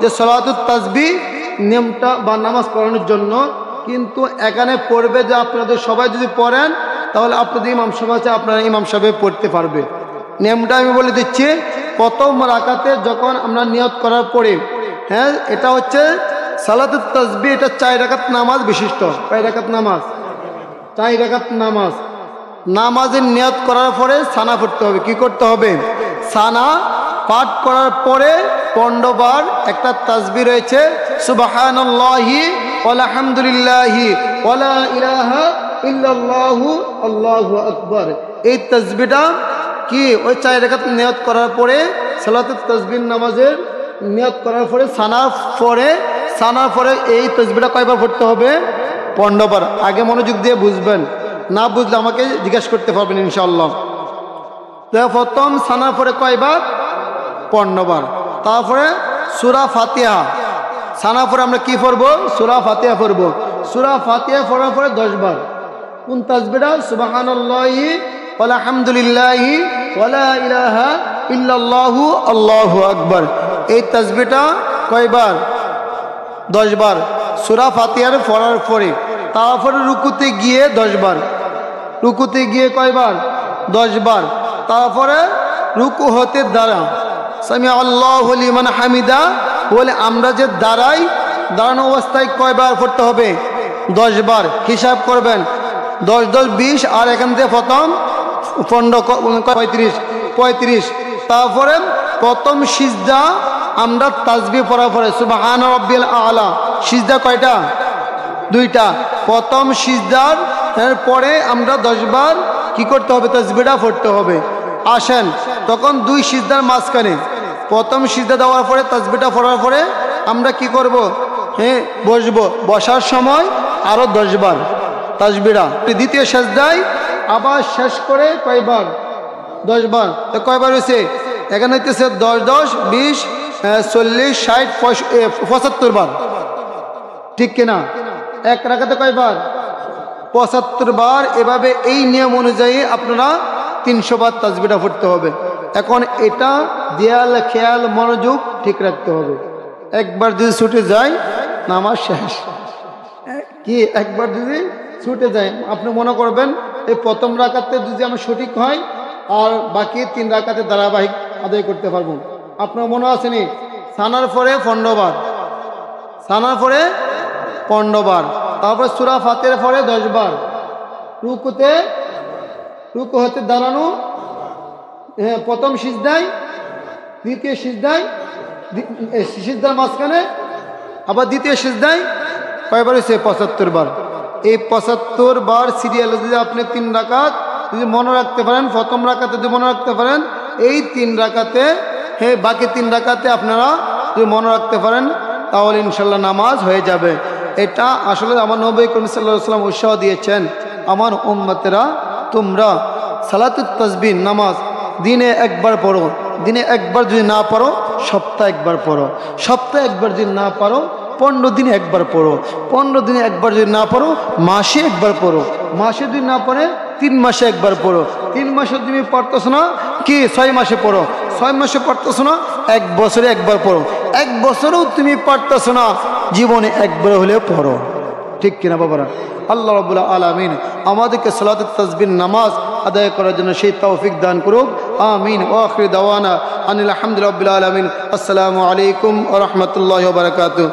যে সালাতুত তাসবিহ নিয়মটা বা নামাজ পড়ানোর জন্য, কিন্তু এখানে পড়বে যে আপনাদের সবাই যদি পড়েন তাহলে আপনাদের ইমাম সাহেব আছে, আপনারা ইমাম সাহেব পড়তে পারবে। নিয়মটা আমি বলে দিচ্ছি। প্রথম রাকাতে যখন আমরা নিয়ত করার পরে, হ্যাঁ, এটা হচ্ছে সালাতুত তাসবিহ, এটা 4 রাকাত নামাজ বিশিষ্ট। কয় রাকাত নামাজ? 4 রাকাত নামাজ। নামাজের নিয়ত করার পরে সানা পড়তে হবে। কি করতে হবে? সানা পাঠ করার পরে 15 বার একটা তাসবিহ রয়েছে, সুবহানাল্লাহি ওয়ালহামদুলিল্লাহি ওয়ালা ইলাহা ইল্লাল্লাহু আল্লাহু আকবার। এই তাসবিহটা কি ওই 4 রাকাত নিয়ত করার পরে, সালাতুত তাসবিহ নামাজের নিয়ত করার পরে সানার পরে এই তাসবিহটা কয়বার পড়তে হবে? 15 বার। আগে মনোযোগ দিয়ে বুঝবেন, না বুঝলে আমাকে জিজ্ঞাসা করতে পারবেন ইনশাআল্লাহ। প্রথম সানার পরে কয়বার? 15 বার। তারপরে সূরা ফাতিহা। সানার পরে আমরা কি পড়বো? সূরা ফাতিহা পড়বো। সূরা ফাতিহা পড়ার পরে 10 বার কোন তাসবিহটা? সুবহানাল্লাহি ওয়ালহামদুলিল্লাহি ওয়ালা ইলাহা ইল্লাল্লাহু আল্লাহু আকবার। এই তাসবিহটা কয়বার? 10 বার। সূরা ফাতিহার পড়ার পরে তারপরে রুকুতে গিয়ে 10 বার। রুকুতে গিয়ে কয়বার? 10 বার। তারপরে রুকু হতে দাঁড়া, সামি আল্লাহু লিমান হামিদা বলে আমরা যে দাঁড়াই, দাঁড়ানো অবস্থায় কয়বার পড়তে হবে? 10 বার। হিসাব করবেন, 10 10 20, আর এখান থেকে প্রথম 15 35। তারপরে প্রথম সিজদা আমরা তাসবিহ পড়ার পরে সুবহান রাব্বিল আলা। সিজদা কয়টা? 2টা। প্রথম সিজদার পরে আমরা 10 বার কি করতে হবে? তাসবিহটা পড়তে হবে। আসেন তখন 2 সিজদার মাঝখানে প্রথম সিজদা দেওয়ার পরে তাসবিহটা পড়ার পরে আমরা কি করব? হ্যাঁ, বসবো। বসার সময় আরো 10 বার তাসবিহটা। দ্বিতীয় সিজদায় আবার শেষ করে কয়বার? 10 বার। তো কয়বার হয়েছে? এখানে হইতেছে 10 10 20 40 60 75 বার। ঠিক কিনা? এক রাকাতে কয়বার? 75 বার। এভাবে এই নিয়ম অনুযায়ী আপনারা 300 বার তাসবিহটা পড়তে হবে। এখন এটা দেয়াল খেয়াল মনোযোগ ঠিক রাখতে হবে। একবার যদি ছুটে যায় নামাজ শেষ। কি একবার যদি ছুটে যায়, আপনি মনে করবেন এই প্রথম রাকাতে যদি আমার সঠিক হয় আর বাকি 3 রাকাতে ধারাবাহিক আদায় করতে পারবো। আপনার মনে আসেনি? সানার পরে 15 বার, সানার পরে 15 বার। তারপর সূরা ফাতিহার পরে 10 বার। রুকু হতে দাঁড়ানো, হ্যাঁ, প্রথম সিজদায়, দ্বিতীয় সিজদায়, সিজদার মাঝখানে আবার দ্বিতীয় সিজদায় কয়বার হয়েছে? 75 বার। এই 75 বার সিরিয়ালে যদি আপনি 3 রাকাত যদি মনে রাখতে পারেন, প্রথম রাকাতে যদি মনে রাখতে পারেন, এই 3 রাকাতে, হ্যাঁ, বাকি 3 রাকাতে আপনারা যদি মনে রাখতে পারেন তাহলে ইনশাল্লাহ নামাজ হয়ে যাবে। এটা আসলে আমার নবী করিম সাল্লাল্লাহু আলাইহি ওয়াসাল্লাম উৎসাহ দিয়েছেন, আমার উম্মতেরা তোমরা সালাতুত তাসবিহ নামাজ দিনে একবার পড়ো। দিনে একবার যদি না পারো সপ্তাহে একবার পড়ো। সপ্তাহে একবার যদি না পারো 15 দিনে একবার পড়ো। 15 দিনে একবার যদি না পড়ো মাসে একবার পড়ো। মাসে যদি না পড়ে 3 মাসে একবার পড়ো। 3 মাসে তুমি পড়তেছো না কি 6 মাসে পড়ো। 6 মাসে পড়তেছো না 1 বছরে একবার পড়ো। 1 বছরেও তুমি পড়তেছো না, জীবনে একবার হলেও পড়ো। ঠিক কিনা বাবারা? আল্লাহ রাব্বুল আলামিন আমাদেরকে সালাতুত তাসবিহ নামাজ আদায় করার জন্য সেই তৌফিক দান করুক। আমিন। ওয়া আখির দাওয়ানা আনিল হামদুলিল্লাহি রাব্বিল আলামিন। আসসালামু আলাইকুম ওয়া রাহমাতুল্লাহি ওয়া বারাকাতুহু।